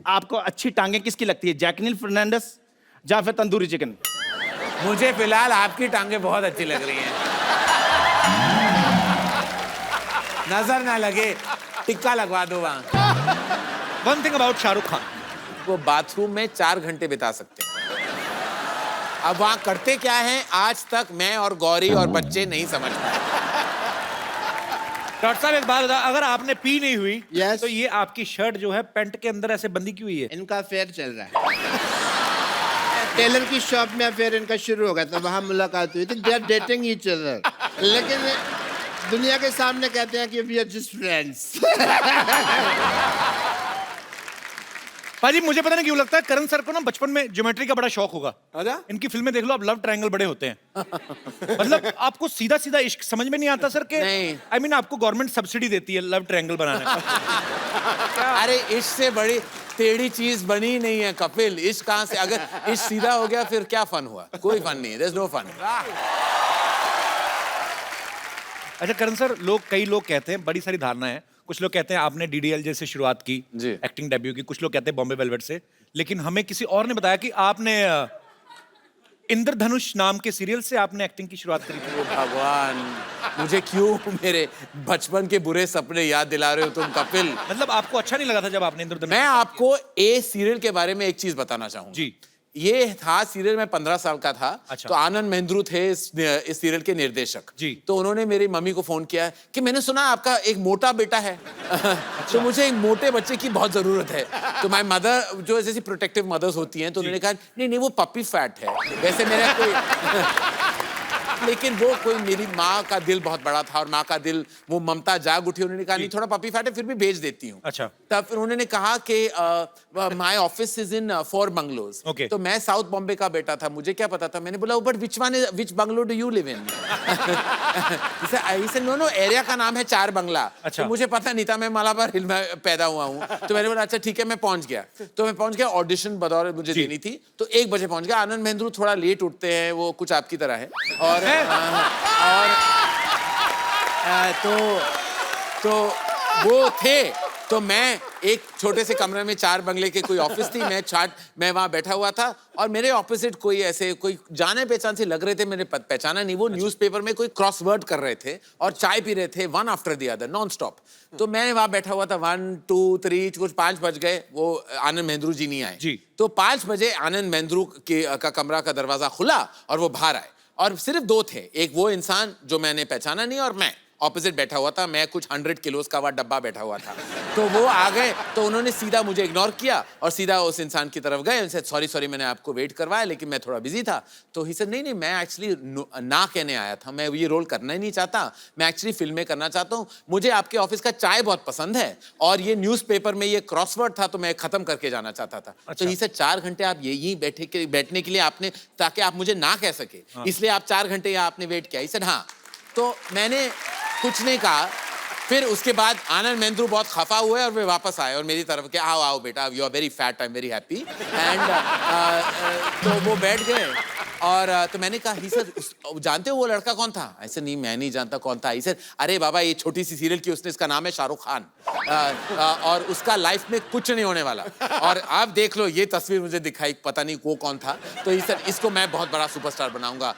आपको अच्छी टांगे किसकी लगती है, जैकलिन फर्नांडिस या फिर तंदूरी चिकन? मुझे फिलहाल आपकी टांगे बहुत अच्छी लग रही हैं। नजर ना लगे, टिक्का लगवा दो वहां। One thing about Shahrukh Khan, वो बाथरूम में 4 घंटे बिता सकते हैं। अब वहां करते क्या हैं आज तक मैं और गौरी और बच्चे नहीं समझ पाए। डॉक्टर साहब एक बात बता, अगर आपने पी नहीं हुई Yes. तो ये आपकी शर्ट जो है पैंट के अंदर ऐसे बंदी क्यों हुई है? इनका अफेयर चल रहा है। टेलर की शॉप में अफेयर इनका शुरू हो गया था, वहां मुलाकात हुई थी। They are dating each other, लेकिन दुनिया के सामने कहते हैं कि वी आर जस्ट फ्रेंड्स। पाजी मुझे पता नहीं क्यों लगता है करण सर को ना बचपन में ज्योमेट्री का बड़ा शौक होगा। अच्छा? इनकी फिल्में देख लो, अब लव ट्रायंगल बड़े होते हैं। मतलब आपको सीधा सीधा इश्क समझ में नहीं आता सर के? नहीं। आई मीन आपको गवर्नमेंट सब्सिडी देती है लव ट्रायंगल बनाने का। अरे इश्क से बड़ी टेढ़ी चीज बनी ही नहीं है कपिल। इश्क कहां से, अगर इश्क सीधा हो गया फिर क्या फन हुआ? कोई फन नहीं है, देयर इज नो फन। अच्छा करण सर, कई लोग कहते हैं, बड़ी सारी धारणा है, कुछ लोग कहते हैं आपने डीडीएल जैसे शुरुआत की जी। एक्टिंग डेब्यू की, कुछ लोग कहते हैं बॉम्बे वेलवेट से, लेकिन हमें किसी और ने बताया कि आपने इंद्रधनुष नाम के सीरियल से आपने एक्टिंग की शुरुआत करी थी। भगवान, मुझे क्यों मेरे बचपन के बुरे सपने याद दिला रहे हो तुम कपिल? मतलब आपको अच्छा नहीं लगा था जब आपने इंद्रधनुष? मैं आपको ए सीरियल के बारे में एक चीज बताना चाहूंगा। जी। ये था सीरियल, मैं 15 साल का था। अच्छा। तो आनंद महेंद्रू थे इस सीरियल के निर्देशक। जी। तो उन्होंने मेरी मम्मी को फोन किया कि मैंने सुना आपका एक मोटा बेटा है। तो मुझे एक मोटे बच्चे की बहुत जरूरत है। तो माय मदर, जो जैसी प्रोटेक्टिव मदर्स होती हैं, तो उन्होंने कहा नहीं नहीं वो पपी फैट है। वैसे मेरा कोई लेकिन वो कोई, मेरी माँ का दिल बहुत बड़ा था और माँ का दिल, वो ममता जाग उठी। उन्होंने कहा नहीं थोड़ा पपी फैट है, फिर भी भेज देती हूँ। अच्छा। तब फिर उन्होंने कहा कि my office is in 4 bungalows. Okay. तो मैं साउथ बॉम्बे का बेटा था, मुझे क्या पता था। मैंने बोला but which bungalow do you live in? No no, area का नाम है 4 बंगला। अच्छा। तो मुझे पता नहीं था, मैं मलाबार हिल में पैदा हुआ हूँ। तो मैंने बोला अच्छा ठीक है, मैं पहुंच गया। तो मैं पहुंच गया, ऑडिशन बतौर मुझे देनी थी, तो 1 बजे पहुंच गया। आनंद महेंद्रू थोड़ा लेट उठते हैं, वो कुछ आपकी तरह है। तो वो थे, तो मैं एक छोटे से कमरे में 4 बंगले के कोई ऑफिस थी, मैं वहां बैठा हुआ था और मेरे ऑपोजिट कोई ऐसे कोई जाने पहचान से लग रहे थे, मैंने पहचाना नहीं। वो न्यूज़पेपर में कोई क्रॉसवर्ड कर रहे थे और चाय पी रहे थे, one after the other non stop. तो मैं वहां बैठा हुआ था, 1 2 3 कुछ 5 बज गए, वो आनंद महेंद्रू जी नहीं आए। जी। तो 5 बजे आनंद महेंद्रू का कमरा का दरवाजा खुला और वो बाहर आए और सिर्फ 2 थे, एक वो इंसान जो मैंने पहचाना नहीं और मैं ऑपोजिट बैठा हुआ था। मैं कुछ 100 किलोस का वह डब्बा बैठा हुआ था। तो वो आ गए, तो उन्होंने सीधा मुझे इग्नोर किया और सीधा उस इंसान की तरफ गए। उनसे सॉरी मैंने आपको वेट करवाया लेकिन मैं थोड़ा बिजी था। तो ही से नहीं मैं एक्चुअली ना कहने आया था, मैं ये रोल करना ही नहीं चाहता, मैं एक्चुअली फिल्में करना चाहता हूँ। मुझे आपके ऑफिस का चाय बहुत पसंद है और ये न्यूज़पेपर में ये क्रॉसवर्ड था तो मैं खत्म करके जाना चाहता था। तो ही से 4 घंटे आप यही बैठने के लिए आपने, ताकि आप मुझे ना कह सके, इसलिए आप 4 घंटे यहाँ आपने वेट किया। ही से हाँ, तो मैंने कुछ नहीं कहा। फिर उसके बाद आनंद महेंद्रू बहुत खफा हुए और वे वापस आए और मेरी तरफ के आओ आओ बेटा, you are very fat, I am very happy. And तो वो बैठ गए और तो मैंने कहा ही सर जानते हो वो लड़का कौन था? ऐसे नहीं मैं नहीं जानता कौन था। ही सर अरे बाबा ये छोटी सी सीरियल की उसने, इसका नाम है शाहरुख खान और उसका लाइफ में कुछ नहीं होने वाला। और आप देख लो ये तस्वीर मुझे दिखाई, पता नहीं वो कौन था। तो ही सर इसको मैं बहुत बड़ा सुपरस्टार बनाऊंगा।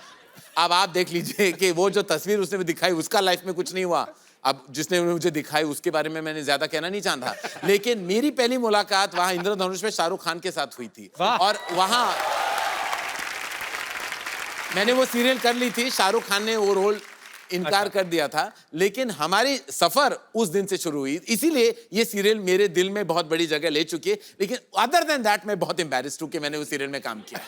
अब आप देख लीजिए कि वो जो तस्वीर उसने दिखाई उसका लाइफ में कुछ नहीं हुआ। अब जिसने मुझे दिखाई उसके बारे में मैंने ज्यादा कहना नहीं चाहता, लेकिन मेरी पहली मुलाकात वहां इंद्रधनुष में शाहरुख खान के साथ हुई थी और वहां मैंने वो सीरियल कर ली थी। शाहरुख खान ने वो रोल इनकार कर दिया था, लेकिन हमारी सफर उस दिन से शुरू हुई। इसीलिए ये सीरियल मेरे दिल में बहुत बड़ी जगह ले चुकी है। लेकिन अदर देन दैट मैं बहुत एम्बैरेस्ड हूं कि मैंने उस सीरियल में काम किया।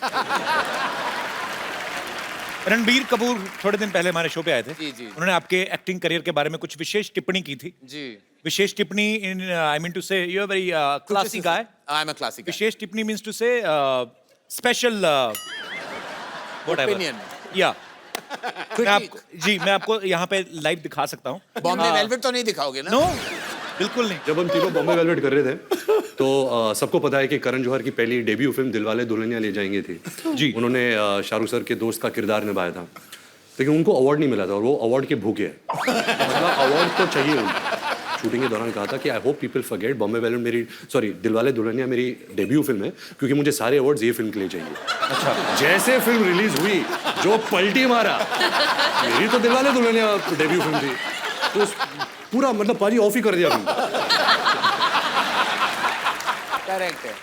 रणबीर कपूर थोड़े दिन पहले हमारे शो पे आए थे। जी, जी। उन्होंने आपके एक्टिंग करियर के बारे में कुछ विशेष टिप्पणी की थी। जी। विशेष टिप्पणी in I mean to say you are very classy guy. I am a classic. विशेष टिप्पणी means to say special whatever opinion या मैं आपको यहाँ पे लाइव दिखा सकता हूँ। बॉम्बे वेलवेट तो नहीं दिखाओगे ना? नो बिल्कुल नहीं। जब हम तीनों बॉम्बे वेलवेट कर रहे थे तो सबको पता है कि करण जौहर की पहली डेब्यू फिल्म दिलवाले दुल्हनिया ले जाएंगे थी जी। उन्होंने शाहरुख सर के दोस्त का किरदार निभाया था, लेकिन उनको अवार्ड नहीं मिला था और वो अवार्ड के भूखे हैं। मतलब अवार्ड तो चाहिए उनको। शूटिंग के दौरान कहा था कि I hope people forget Bombay balloon मेरी दिलवाले दुल्हनिया मेरी डेब्यू फिल्म है, क्योंकि मुझे सारे अवार्ड्स ये फिल्म के लिए चाहिए। अच्छा, जैसे फिल्म रिलीज हुई, जो पलटी मारा, मेरी तो दिलवाले दुल्हनिया डेब्यू फिल्म थी, तो पूरा मतलब पाजी ऑफ ही कर दिया फिल्म। करेक्ट है।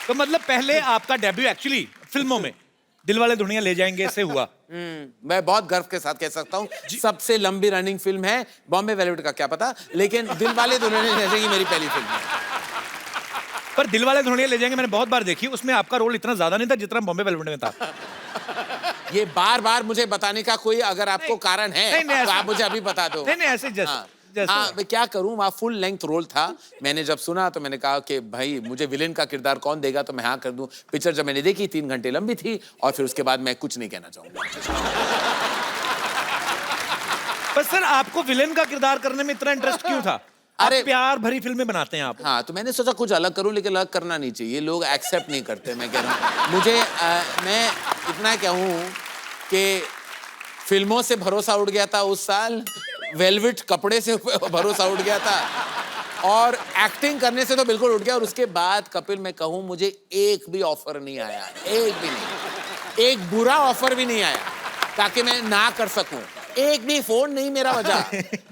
तो मतलब पहले आपका डेब्यू एक्चुअली फिल्मों में दिलवाले दुल्हनिया ले जाएंगे से हुआ। मैं बहुत गर्व के साथ कह सकता हूँ सबसे लंबी रनिंग फिल्म है, बॉम्बे वेलवेट का क्या पता, लेकिन दिलवाले दुल्हनिया ले जाएंगे मेरी पहली फिल्म है। पर दिलवाले दुल्हनिया ले जाएंगे मैंने बहुत बार देखी, उसमें आपका रोल इतना ज्यादा नहीं था जितना बॉम्बे वेलवेट में था। ये बार बार मुझे बताने का कोई अगर आपको कारण है नहीं, तो आप मुझे अभी बता दो। नहीं ऐसे हाँ, मैं क्या करूं, वहाँ फुल लेंथ रोल था। मैंने जब सुना तो मैंने कहा कि भाई मुझे विलेन का किरदार कौन देगा, तो मैं हाँ कर दूं। पिक्चर जब मैंने देखी 3 घंटे लंबी थी, और फिर उसके बाद मैं कुछ नहीं कहना चाहूंगा। पर सर आपको विलेन का किरदार करने में इतना इंटरेस्ट क्यों था? अरे प्यार भरी फिल्में बनाते हैं आप। हाँ, तो मैंने सोचा कुछ अलग करूं, लेकिन अलग करना नहीं चाहिए, लोग एक्सेप्ट नहीं करते। मैं कह रहा हूँ मुझे मैं इतना कहूँ कि फिल्मों से भरोसा उठ गया था उस साल, वेलवेट कपड़े से भरोसा उठ गया था, और एक्टिंग करने से तो बिल्कुल उठ गया। और उसके बाद कपिल मैं कहूँ मुझे एक भी ऑफर नहीं आया, एक भी नहीं, एक बुरा ऑफर भी नहीं आया ताकि मैं ना कर सकूं। एक भी फोन नहीं मेरा बजा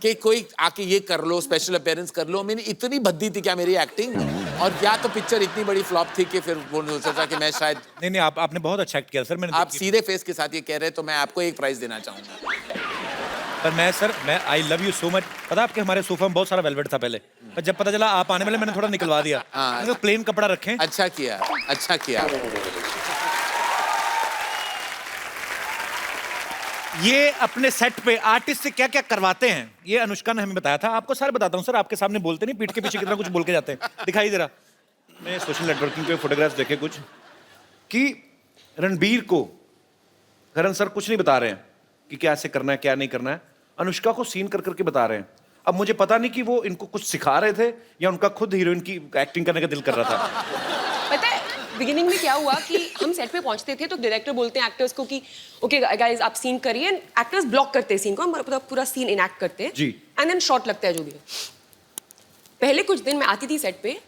कि कोई आके ये कर लो, स्पेशल अपीयरेंस कर लो। मैंने इतनी भद्दी थी क्या मेरी एक्टिंग, और या तो पिक्चर इतनी बड़ी फ्लॉप थी कि फिर वो सोचा कि मैं शायद नहीं आपने बहुत अच्छा एक्ट किया सर। मैंने आप सीधे फेस के साथ ये कह रहे हैं, तो मैं आपको एक प्राइज देना चाहूंगा। पर मैं I love you so much. पता आपके हमारे सोफा में बहुत सारा वेलवेट था पहले, पर जब पता चला आप आने वाले मैंने थोड़ा निकलवा दिया। हाँ, प्लेन कपड़ा रखें। अच्छा किया, अच्छा किया। ये अपने सेट पे आर्टिस्ट से क्या क्या करवाते हैं ये अनुष्का ने हमें बताया था। आपको सारे बताता हूँ सर, आपके सामने बोलते नहीं, पीठ के पीछे कितना कुछ बोल के जाते हैं। दिखाई जरा, मैं सोशल नेटवर्किंग पे फोटोग्राफ्स देखे कुछ कि रणबीर को करण सर कुछ नहीं बता रहे हैं कि क्या ऐसे करना है क्या नहीं करना है, अनुष्का को सीन कर करके बता रहे हैं। अब मुझे पता नहीं कि वो इनको कुछ सिखा रहे थे या उनका खुद हीरोइन की एक्टिंग करने का दिल कर रहा था। पता है बिगिनिंग में क्या हुआ कि हम सेट पे पहुंचते थे तो डायरेक्टर बोलते हैं एक्टर्स को कि ओके गाइस आप सीन करिए, एक्टर्स ब्लॉक करते हैं सीन को, हम पूरा सीन इनएक्ट करते हैं जी, एंड देन शॉट लगता है जो भी है। पहले कुछ दिन मैं आती थी सेट पे,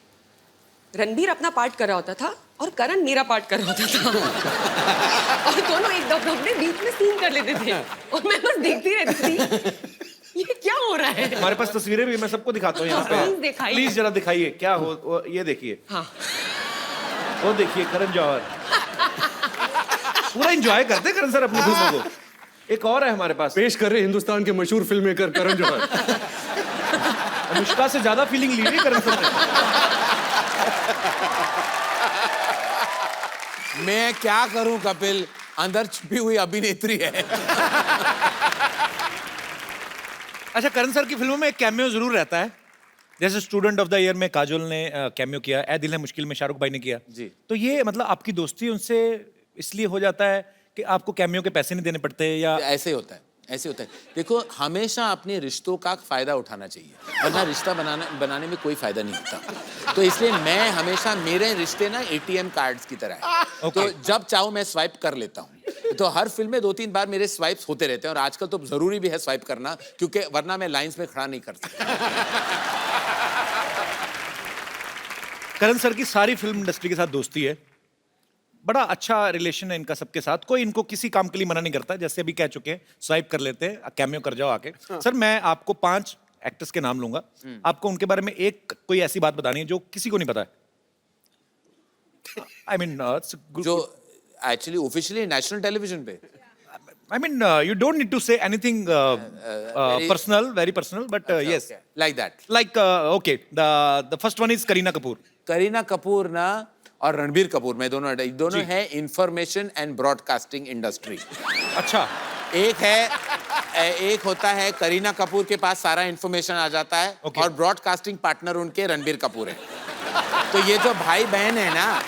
रणबीर अपना पार्ट कर रहा होता था और करण मेरा पार्ट कर रहा होता था और दोनों एक अपने बीच में सीन कर लेते थे और मैं बस देखती रहती थी ये क्या हो रहा है। हमारे पास तस्वीरें भी मैं सबको दिखाता हूँ यहाँ पे, प्लीज जरा दिखाइए क्या हो। ये देखिए, हाँ वो देखिए करण जौहर पूरा एंजॉय करते करण सर अपनी फिल्मों को। एक और है हमारे पास, पेश कर रहे हिंदुस्तान के मशहूर फिल्म मेकर करण जौहर। अनुष्का से ज्यादा फीलिंग ली नहीं करण सर ने। मैं क्या करूं कपिल, अंदर छुपी हुई अभिनेत्री है। अच्छा, करण सर की फिल्मों में एक कैमियो जरूर रहता है, जैसे स्टूडेंट ऑफ द ईयर में काजोल ने कैमियो किया, ए दिल है मुश्किल में शाहरुख भाई ने किया जी। तो ये मतलब आपकी दोस्ती उनसे इसलिए हो जाता है कि आपको कैमियो के पैसे नहीं देने पड़ते या ऐसे ही होता है, ऐसे होता है। देखो हमेशा अपने रिश्तों का फायदा उठाना चाहिए, वरना रिश्ता बनाने में कोई फायदा नहीं होता। तो इसलिए मैं हमेशा, मेरे रिश्ते ना ATM कार्ड्स की तरह है। तो जब चाहूँ मैं स्वाइप कर लेता हूँ। तो हर फिल्म में 2-3 बार मेरे स्वाइप्स होते रहते हैं, और आजकल तो जरूरी भी है स्वाइप करना, क्योंकि वरना मैं लाइंस में खड़ा नहीं कर सकता। करण सर की सारी फिल्म इंडस्ट्री के साथ दोस्ती है, बड़ा अच्छा रिलेशन है इनका सबके साथ, कोई इनको किसी काम के लिए मना नहीं करता। जैसे अभी कह चुके हैं स्वाइप कर लेते हैं, कैमियो कर जाओ आके। सर मैं आपको 5 एक्टर्स के नाम लूंगा, आपको उनके बारे में एक कोई ऐसी बात बतानी है जो किसी को नहीं पता है। आई मीन जो एक्चुअली ऑफिशियली नेशनल टेलीविजन पे, I mean, you don't need to say anything personal, very personal, but yes, okay. Like that. Like okay, the first one is Kareena Kapoor. Kareena Kapoor ना और रणबीर कपूर में दोनों है इंफॉर्मेशन एंड ब्रॉडकास्टिंग इंडस्ट्री। अच्छा, एक होता है करीना कपूर के पास सारा इंफॉर्मेशन आ जाता है, और ब्रॉडकास्टिंग पार्टनर उनके रणबीर कपूर है। तो ये जो भाई बहन है ना,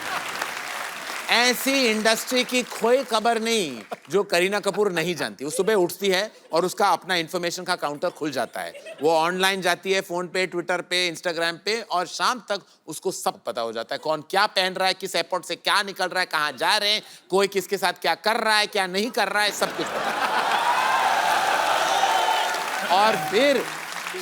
ऐसी इंडस्ट्री की कोई खबर नहीं जो करीना कपूर नहीं जानती। वो सुबह उठती है और उसका अपना इंफॉर्मेशन का काउंटर खुल जाता है, वो ऑनलाइन जाती है, फोन पे, ट्विटर पे, इंस्टाग्राम पे, और शाम तक उसको सब पता हो जाता है, कौन क्या पहन रहा है, किस एयरपोर्ट से क्या निकल रहा है, कहाँ जा रहे हैं, कोई किसके साथ क्या कर रहा है, क्या नहीं कर रहा है, सब कुछ पता है। और फिर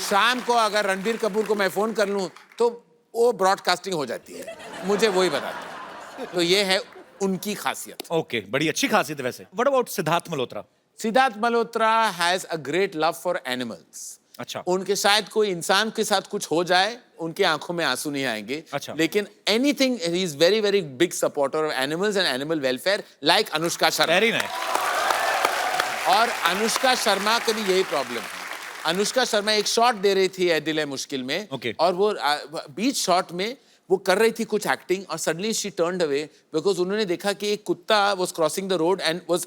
शाम को अगर रणबीर कपूर को मैं फोन कर लूं तो वो ब्रॉडकास्टिंग हो जाती है, मुझे वही बताते हैं। तो ये है उनकी खासियत। ओके, बड़ी अच्छी खासियत है वैसे। What about Siddharth Malhotra? Siddharth Malhotra has a great love for animals. अच्छा। उनके शायद कोई इंसान के साथ कुछ हो जाए, उनकी आंखों में आंसू नहीं आएंगे। अच्छा। लेकिन anything, he is very very big supporter of animals and animal welfare, like Anushka Sharma. Very nice. और अनुष्का शर्मा का भी यही प्रॉब्लम है। अनुष्का शर्मा एक शॉट दे रही थी ए दिल है मुश्किल में, Okay. और वो बीच शॉट में वो कर रही थी कुछ एक्टिंग, और suddenly she turned away because उन्होंने देखा कि एक कुत्ता was crossing the road and was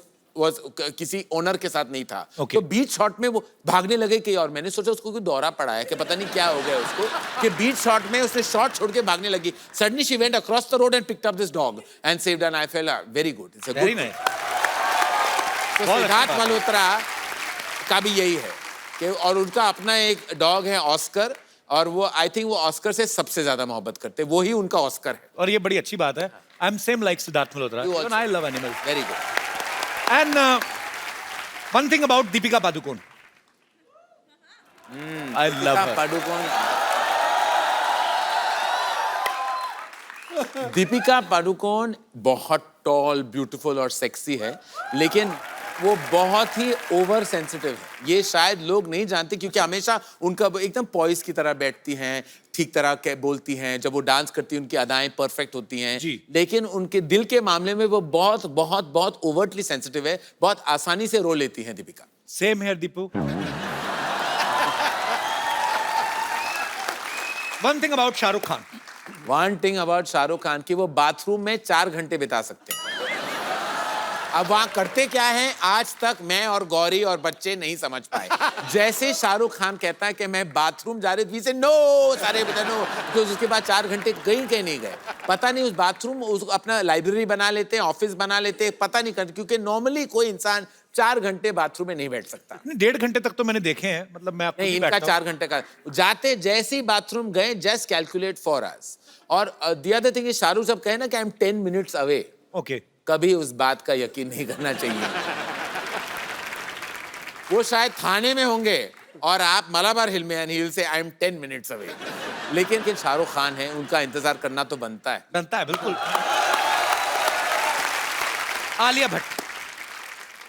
किसी ओनर के साथ नहीं था। Okay. तो बीच शॉट में वो भागने लगे कि, और मैंने सोचा उसको कोई दौरा पड़ा है कि पता नहीं क्या हो गया उसको, कि बीच शॉट में उसने शॉट छोड़ के भागने लगी। Suddenly she went across the road and picked up this dog and saved, and I felt very good, it's a very good. Nice. तो बहुत अच्छी सिद्धार्थ बात है। मल्होत्रा का भी यही है कि, और उनका अपना एक डॉग है ऑस्कर, और वो आई थिंक वो ऑस्कर से सबसे ज्यादा मोहब्बत करते हैं, वो ही उनका ऑस्कर है। और ये बड़ी अच्छी बात है। I am same like Siddharth Malhotra. You also. I love animals. Very good. And one thing about Deepika Padukone. I love हर। पादुकोण, दीपिका पादुकोण बहुत टॉल, ब्यूटीफुल और सेक्सी है, लेकिन वो बहुत ही ओवर सेंसिटिव है। ये शायद लोग नहीं जानते, क्योंकि हमेशा उनका एकदम पॉइस की तरह बैठती हैं, ठीक तरह के बोलती हैं, जब वो डांस करती हैं उनकी अदाएं परफेक्ट होती हैं। जी। लेकिन उनके दिल के मामले में वो बहुत बहुत बहुत ओवरटली सेंसिटिव है, बहुत आसानी से रो लेती हैं Deepika. Same here Deepu. One thing about Shahrukh Khan. One thing about Shahrukh Khan की, वो बाथरूम में 4 घंटे बिता सकते हैं। अब वहां करते क्या है, आज तक मैं और गौरी और बच्चे नहीं समझ पाए। जैसे शाहरुख खान कहता है कि मैं बाथरूम जा रही थी, नो, सारे बता नो, तो उसके बाद 4 घंटे कहीं नहीं गए। पता नहीं उस बाथरूम अपना लाइब्रेरी बना लेते हैं, ऑफिस बना लेते हैं, पता नहीं करते, क्योंकि नॉर्मली कोई इंसान 4 घंटे बाथरूम में नहीं बैठ सकता। 1.5 घंटे तक तो मैंने देखे हैं, मतलब मैं आपको नहीं, इनका 4 घंटे का, जाते जैसे ही बाथरूम गए, जस्ट कैलकुलेट फॉर अस। और द अदर थिंग, शाहरुख साहब कहे ना कि I am 10 minutes away, okay. कभी उस बात का यकीन नहीं करना चाहिए। वो शायद थाने में होंगे और आप मलाबार हिल में, and he will say I am 10 minutes away. लेकिन शाहरुख खान है, उनका इंतजार करना तो बनता है। बनता है, बिल्कुल। आलिया भट्ट।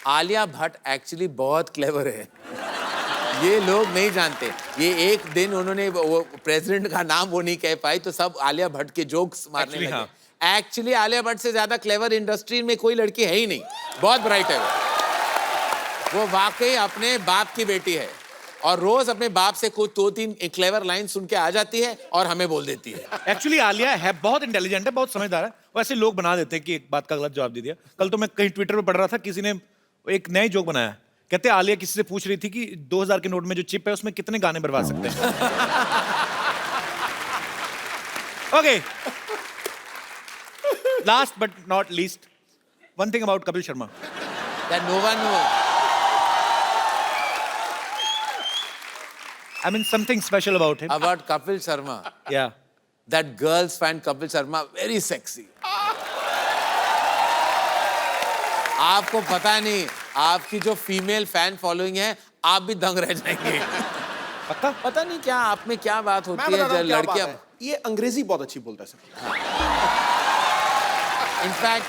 आलिया भट्ट एक्चुअली बहुत क्लेवर है, ये लोग नहीं जानते। ये एक दिन उन्होंने वो प्रेसिडेंट का नाम वो नहीं कह पाई, तो सब आलिया भट्ट के जोक्स मारने Actually, लगे। हाँ। एक्चुअली आलिया भट्ट से ज्यादा क्लेवर इंडस्ट्री में कोई लड़की है ही नहीं, बहुत ब्राइट है वो वाकई अपने बाप की बेटी है, और रोज अपने बाप से कुछ 2-3 क्लेवर लाइन सुन के आ जाती है और हमें बोल देती है। एक्चुअली आलिया है बहुत इंटेलिजेंट है, बहुत समझदार है। वैसे लोग बना देते हैं कि एक बात का गलत जवाब दे दिया। कल तो मैं कहीं ट्विटर पे पढ़ रहा था, किसी ने एक नया जोक बनाया। कहते हैं आलिया किसी से पूछ रही थी कि 2000 के नोट में जो चिप है उसमें कितने गाने बर्बाद सकते हैं। Okay, last but not least, one thing about Kapil Sharma. That no one knows. I mean something special about him. About Kapil Sharma. Yeah. That girls find Kapil Sharma very sexy. आपको पता नहीं, आपकी जो फीमेल फैन फॉलोइंग है, आप भी दंग रह जाएंगे। पक्का? पता नहीं क्या आप में क्या बात मैं होती बता है रहा हूँ जब क्या बात लड़कियां। है। ये अंग्रेजी बहुत अच्छी बोलता है sir. In fact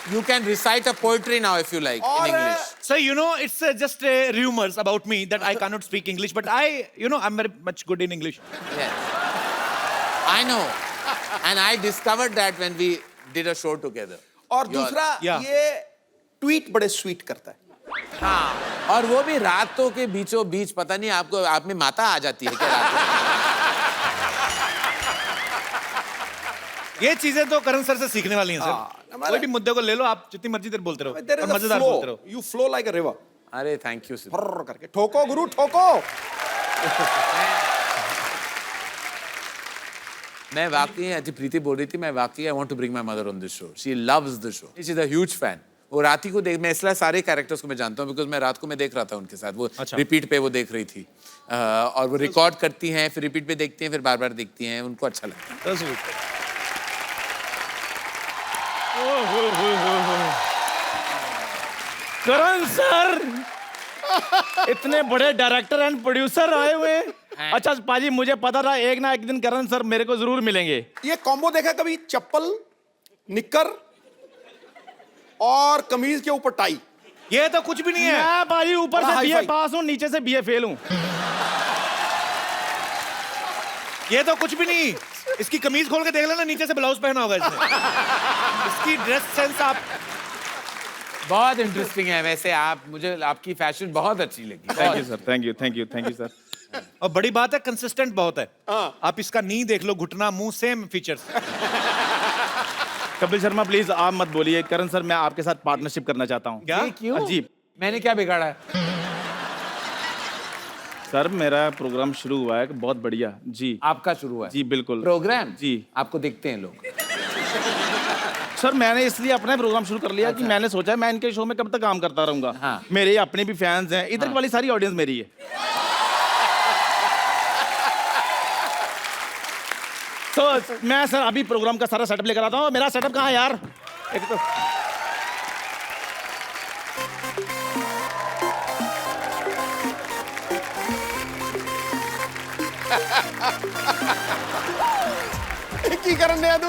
you can recite a poetry now if you like in English. So you know, it's just rumors about me that I cannot speak English, but I'm very much good in English. Yes. I know. And I discovered that when we did a show together. और दूसरा Yeah. ये tweet बड़े sweet करता है। हाँ, और वो भी रातों के बीचों बीच, पता नहीं आपको, आप में माता आ जाती है क्या रात में? ये चीजें तो करण सर से सीखने वाली हैं सर। कोई भी मुद्दे को ले लो, आप जितनी मर्जी देर बोलते रहो There is और a मजेदार flow. बोलते रहो। You flow like a river. अरे थैंक यू। फर्र करके ठोको गुरु ठोको। मैं वाकई, आज प्रीति बोल रही थी, मैं वाकई I want to bring my mother on this show. She loves the show, she is a huge fan. वो राती को देख, मैं इसलिए सारे कैरेक्टर्स को मैं जानता हूँ बिकॉज मैं रात को मैं देख रहा था उनके साथ, वो अच्छा। रिपीट पे वो देख रही थी। और वो रिकॉर्ड करती हैं, फिर रिपीट पे देखती हैं, फिर बार बार देखती हैं, उनको अच्छा लगता है। That's good. करण सर इतने बड़े डायरेक्टर एंड प्रोड्यूसर आए हुए हैं। अच्छा पाजी, मुझे पता था एक ना एक दिन करण सर मेरे को जरूर मिलेंगे। ये कॉम्बो देखा कभी? चप्पल, निक्कर और कमीज के ऊपर टाई। ये तो कुछ भी नहीं है। मैं पाजी ऊपर बड़ा से बीए हाई-फाई। पास हूँ, नीचे से बीए फेल हूँ। ये तो कुछ भी नहीं। इसकी कमीज खोल के देख लेना, नीचे से ब्लाउज पहना होगा इसने। इसकी ड्रेस सेंस आप बहुत इंटरेस्टिंग है वैसे। आप, मुझे आपकी फैशन बहुत अच्छी लगी। Thank you sir, thank you, thank you, thank you sir. और बड़ी बात है कंसिस्टेंट बहुत है। हाँ। आप इसका नी देख लो, घुटना, मुंह, same features. Kapil Sharma please आप मत बोलिए। करण सर मैं आपके साथ पार्टनरशिप करना चाहता हूँ। क्या? क्यों? जी मैंने क्या बिगाड़ा है? सर मेरा प्रोग्राम शुरू हुआ है बहुत बढ़िया। जी आपका शुरू हुआ है? जी बिल्कुल। प्रोग्राम? जी। आपको देखते हैं लोग? सर मैंने इसलिए अपना प्रोग्राम शुरू कर लिया कि मैंने सोचा मैं इनके शो में कब तक काम करता रहूंगा। हाँ। मेरे अपने भी फैंस हैं, इधर वाली सारी ऑडियंस मेरी है। तो मैं सर अभी प्रोग्राम का सारा सेटअप लेकर आता हूँ। मेरा सेटअप कहाँ है यार? एक तो की करन दे तू।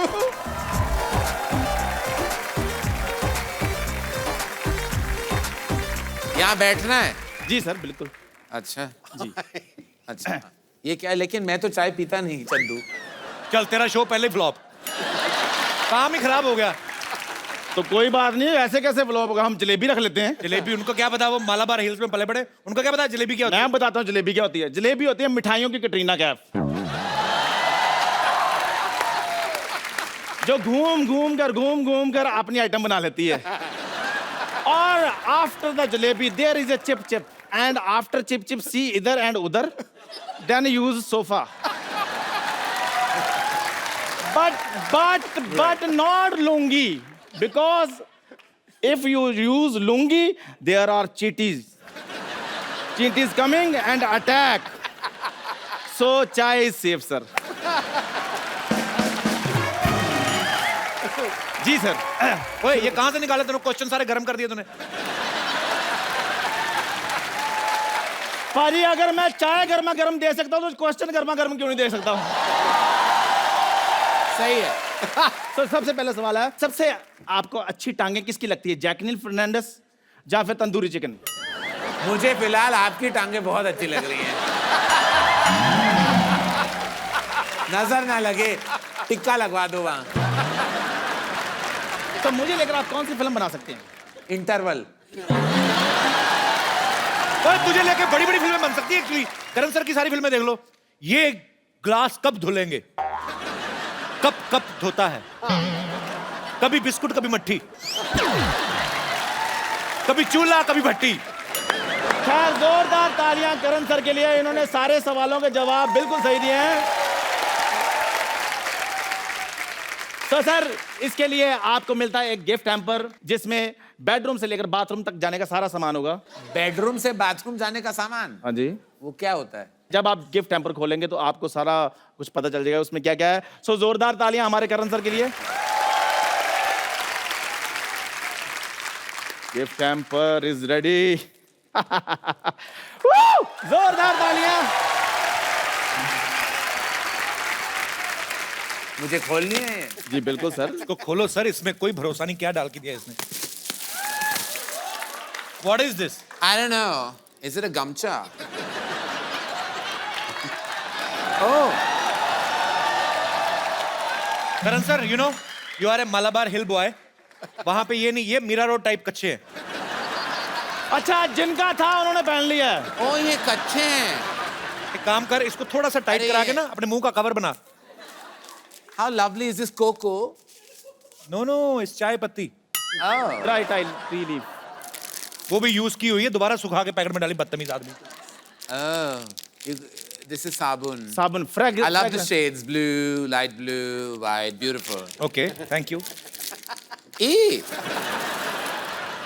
यहाँ बैठना है? जी सर बिल्कुल। अच्छा जी। अच्छा ये क्या है? लेकिन मैं तो चाय पीता नहीं चंदू। चल तेरा शो पहले फ्लॉप, काम ही खराब हो गया। तो कोई बात नहीं, ऐसे कैसे फ्लॉप होगा? हम जलेबी रख लेते हैं। जलेबी, उनको क्या पता, वो मालाबार हिल्स में पले बड़े, उनको क्या पता जलेबी क्या होती है। मैं बताता हूँ जलेबी क्या होती है। जलेबी होती है मिठाइयों की कटरीना कैफ, जो घूम घूम कर अपनी आइटम बना लेती है। और after the jalebi there is a chip chip, and after chip chip see इधर एंड उधर, then use sofa. but not lungi, because if you use lungi there are cheaties coming and attack, so chai is safe sir. जी sir. ओए ये कहां से निकाले तूने? Question सारे गर्म कर दिए तूने। पाजी अगर मैं चाय गर्मा गर्म दे सकता हूँ तो क्वेश्चन गर्मा गर्म क्यों नहीं दे सकता हूँ? सही है। तो सबसे पहला सवाल है, सबसे आपको अच्छी टांगे किसकी लगती है? जैकलिन फर्नांडिस या फिर तंदूरी चिकन? मुझे फिलहाल आपकी टांगें बहुत अच्छी लग रही हैं। नजर ना लगे, टिक्का लगवा दो वहां। तो मुझे लेकर आप कौन सी फिल्म बना सकते हैं? इंटरवल। ओए तुझे लेके बड़ी बड़ी फिल्में बन सकती है एक्चुअली। करण सर की सारी फिल्में देख लो। ये ग्लास कब धुलेंगे, कब कब धोता है, कभी बिस्कुट कभी मट्ठी, कभी चूल्हा कभी भट्टी। खैर जोरदार तालियां करण सर के लिए, इन्होंने सारे सवालों के जवाब बिल्कुल सही दिए हैं। तो सर इसके लिए आपको मिलता है एक गिफ्ट हैम्पर, जिसमें बेडरूम से लेकर बाथरूम तक जाने का सारा सामान होगा। बेडरूम से बाथरूम जाने का सामान? हाँ जी। वो क्या होता है? जब आप गिफ्ट हैम्पर खोलेंगे तो आपको सारा कुछ पता चल जाएगा उसमें क्या क्या है। सो जोरदार तालियां हमारे करण सर के लिए। Gift hamper is ready. जोरदार तालियां। मुझे खोलनी है ये? जी बिल्कुल सर। इसको खोलो सर, इसमें कोई भरोसा नहीं क्या डाल के दिया इसने। What is this? I don't know. Is it a gamcha? Oh. Karan sir, you know, you are a Malabar hill boy. वहां पे ये नहीं, ये मीरा रोड टाइप कच्चे हैं। अच्छा जिनका था उन्होंने पहन लिया है। ओ ये कच्चे हैं। एक काम कर, इसको थोड़ा सा टाइट अरे करा के ना अपने मुंह का कवर बना। How lovely is this cocoa? No no, इस चाय पत्ती Oh. Right I tea leaf. वो भी यूज की हुई है, दोबारा सुखा के पैकेट में डाली, बदतमीज आदमी। Oh. This is sabun. साबुन fragrance. I love the shades. Blue, light blue, white. Beautiful. Okay, thank you. Eee.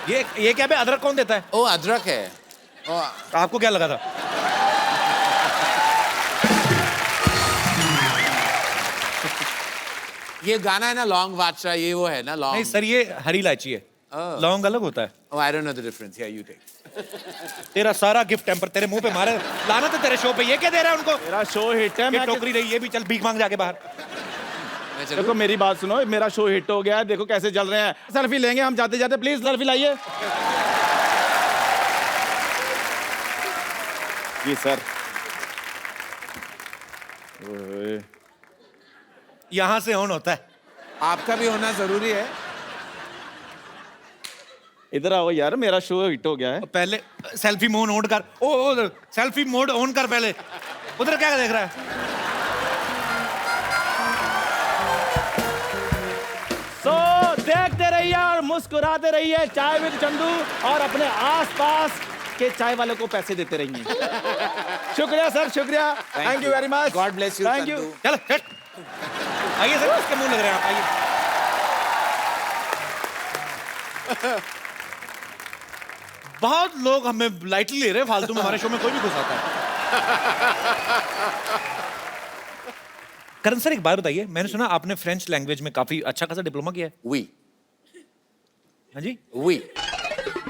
ये क्या बे, अदरक कौन देता है? Oh, अदरक है। Oh. आपको क्या लगा था? ये गाना है ना लॉन्ग वाचा, ये वो है ना नहीं लॉन्ग? सर, ये हरी इलायची है। Oh. लौंग अलग होता है। Oh, I don't know the difference. Yeah, you take. तेरा सारा गिफ्ट टेम्पर तेरे मुंह पे मारे, लानत है तेरे शो पे। ये क्या दे रहा है उनको? मेरा शो हिट है। ये मैं टोकरी रही, ये भी चल भीख मांग जाके बाहर। मैं चलूं? देखो मेरी बात सुनो, मेरा शो हिट हो गया है, देखो कैसे चल रहे हैं। सेल्फी लेंगे हम जाते जाते, प्लीज सेल्फी लाइए। जी सर। ओए, यहां से ऑन होता है। आपका भी होना जरूरी है। इधर आओ यार, मेरा शो हिट हो गया है। पहले सेल्फी मोड ऑन कर। ओ सेल्फी मोड ऑन कर पहले। उधर क्या देख रहा है? सो देखते रहिए और मुस्कुराते रहिए चाय विद चंदू, और अपने आसपास के चाय वालों को पैसे देते रहिए। शुक्रिया सर, शुक्रिया। Thank you very much. God bless you, thank you. Chandu. चल हट। आइए सर, इसके मुंह लग रहे हैं आप, आइए। बहुत लोग हमें लाइटली ले रहे हैं, फालतू में हमारे शो में कोई भी घुस आता है। करण सर एक बात बताइए, मैंने सुना आपने फ्रेंच लैंग्वेज में काफी अच्छा खासा डिप्लोमा किया है। वी हाँ जी।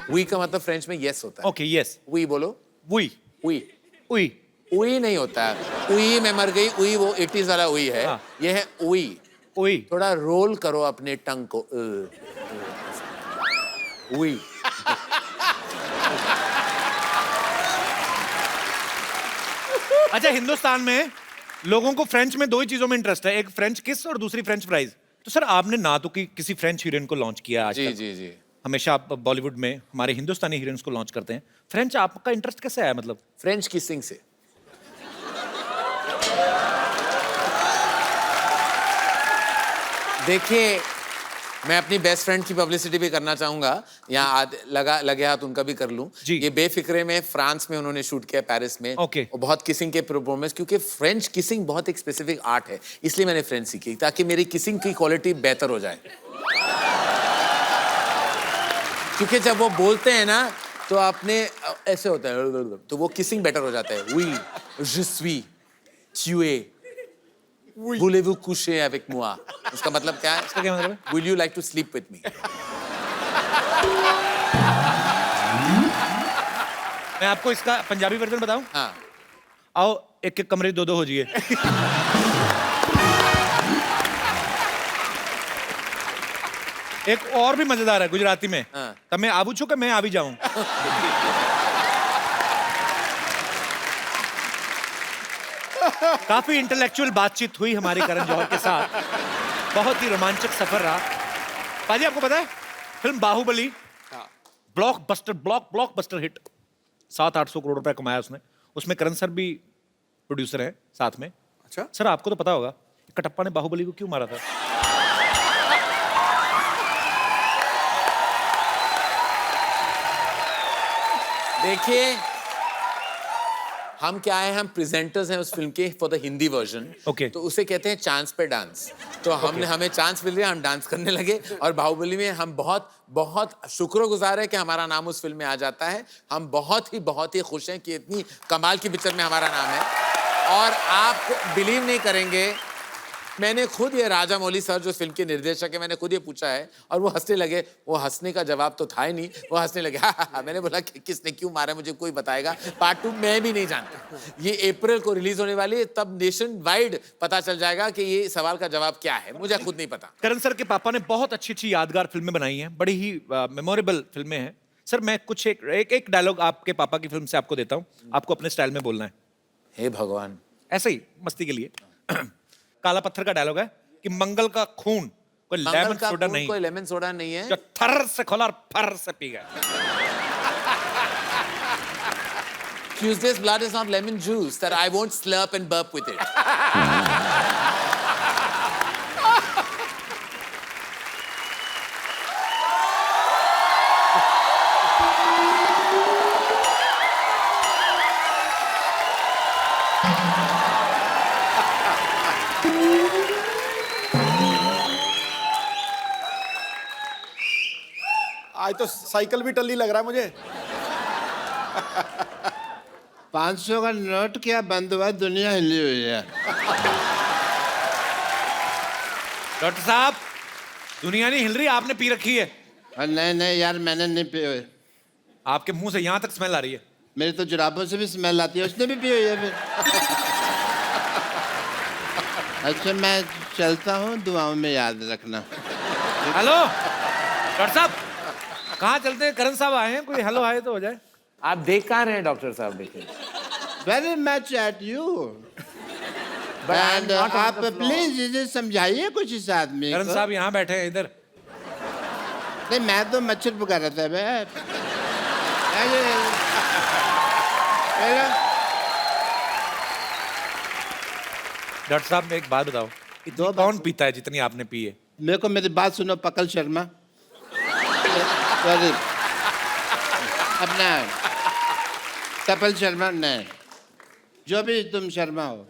वी का मतलब फ्रेंच में यस होता है। Okay yes. वी बोलो। वी वी उई उई नहीं होता है। उई में मर गई, उई वो 80s वाला उई है। हाँ। ये है उई। उई। थोड़ा रोल करो अपने टंग को। उई। अच्छा, हिंदुस्तान में लोगों को फ्रेंच में दो ही चीजों में इंटरेस्ट है, एक फ्रेंच किस और दूसरी फ्रेंच फ्राइज। तो सर आपने ना तो किसी फ्रेंच हीरोइन को लॉन्च किया आज जी तक। जी जी। हमेशा आप बॉलीवुड में हमारे हिंदुस्तानी हीरोइंस को लॉन्च करते हैं। फ्रेंच आपका इंटरेस्ट कैसे आया मतलब? फ्रेंच किसिंग से। देखिए, मैं अपनी बेस्ट फ्रेंड की पब्लिसिटी भी करना चाहूंगा। यहाँ लगे हाथ उनका भी कर लूं। जी। ये बेफिक्रे में फ्रांस में उन्होंने शूट किया, पेरिस में। ओके। और बहुत किसिंग के परफॉर्मेंस, क्योंकि फ्रेंच किसिंग बहुत एक स्पेसिफिक आर्ट है, इसलिए मैंने फ्रेंच सीखी ताकि मेरी किसिंग की क्वालिटी बेहतर हो जाए। क्योंकि जब वो बोलते हैं ना तो आपने ऐसे होता है, तो वो किसिंग बेटर हो जाता है। Oui, je suis, tu es, voulez-vous coucher avec moi? इसका मतलब क्या है? इसका क्या मतलब है? Will you like to sleep with me? मैं आपको इसका पंजाबी वर्जन बताऊं? हाँ। आओ एक एक कमरे दो दो हो जाइए। एक और भी मजेदार है गुजराती में। हाँ। तब मैं आबू छू कि मैं आ भी जाऊं। काफी इंटेलेक्चुअल बातचीत हुई हमारी करण जौहर के साथ। बहुत ही रोमांचक सफर रहा। पाजी आपको पता है film Bahubali blockbuster hit, 700-800 crore रुपए कमाया उसने। उसमें करण सर भी प्रोड्यूसर हैं साथ में। अच्छा। सर आपको तो पता होगा कटप्पा ने बाहुबली को क्यों मारा था? देखिए, हम क्या है, हम प्रेजेंटर्स हैं उस फिल्म के for the Hindi version. Okay. तो उसे कहते हैं चांस पे डांस। तो हमें चांस मिल गया, हम डांस करने लगे। और बाहुबली में हम बहुत बहुत शुक्रगुजार है कि हमारा नाम उस फिल्म में आ जाता है। हम बहुत ही खुश हैं कि इतनी कमाल की पिक्चर में हमारा नाम है। और आप बिलीव नहीं करेंगे, मैंने खुद ये राजा मौली सर जो फिल्म के निर्देशक है, मैंने खुद ये पूछा है और वो हंसने लगे। वो हंसने का जवाब तो था ही नहीं, वो हंसने लगे। हा। मैंने बोला कि किसने क्यों मारा मुझे कोई बताएगा। पार्ट 2 मैं भी नहीं जानता। ये अप्रैल को रिलीज होने वाली है, तब नेशन वाइड पता चल जाएगा कि ये सवाल का जवाब क्या है। मुझे खुद नहीं पता। करण सर के पापा ने बहुत अच्छी यादगार फिल्में बनाई हैं, बड़ी ही मेमोरेबल फिल्में हैं। सर मैं कुछ एक डायलॉग आपके पापा की फिल्म से आपको देता हूँ, आपको अपने स्टाइल में बोलना है। हे भगवान। ऐसे ही मस्ती के लिए। काला पत्थर का डायलॉग है कि मंगल का खून कोई मंगल लेमन का सोडा खून नहीं, कोई लेमन सोडा नहीं है। जो थर से खोला और फर से पी गया। Tuesday's blood is not lemon juice that I won't slurp and burp with it. आज तो साइकिल भी टल्ली लग रहा है मुझे। 500 का नोट क्या बंद हुआ, दुनिया हिली हुई है। डॉक्टर साहब, दुनिया नहीं हिल रही, आपने पी रखी है। नहीं यार, मैंने नहीं पी हुई। आपके मुंह से यहाँ तक स्मेल आ रही है। मेरी तो जुराबों से भी स्मेल आती है, उसने भी पी हुई है फिर। अच्छा मैं चलता हूँ, दुआओं में याद रखना। हेलो डॉक्टर साहब, कहाँ चलते हैं? करण साहब आए हैं, कोई हेलो आए तो हो जाए। आप देख कहाँ रहे हैं डॉक्टर साहब? देखिए very much at you. I'm and not on आप the floor. प्लीज इसे समझाइए कुछ इस आदमी करण को। साहब यहाँ बैठे हैं इधर। नहीं मैं तो मच्छर पका रहा था बे। डॉक्टर साहब एक बात बताओ, दो बात कौन पीता है जितनी आपने पी है? मेरे को मेरी बात सुनो पकल शर्मा। सॉरी, अपना कपिल शर्मा नहीं, जो भी तुम शर्मा हो।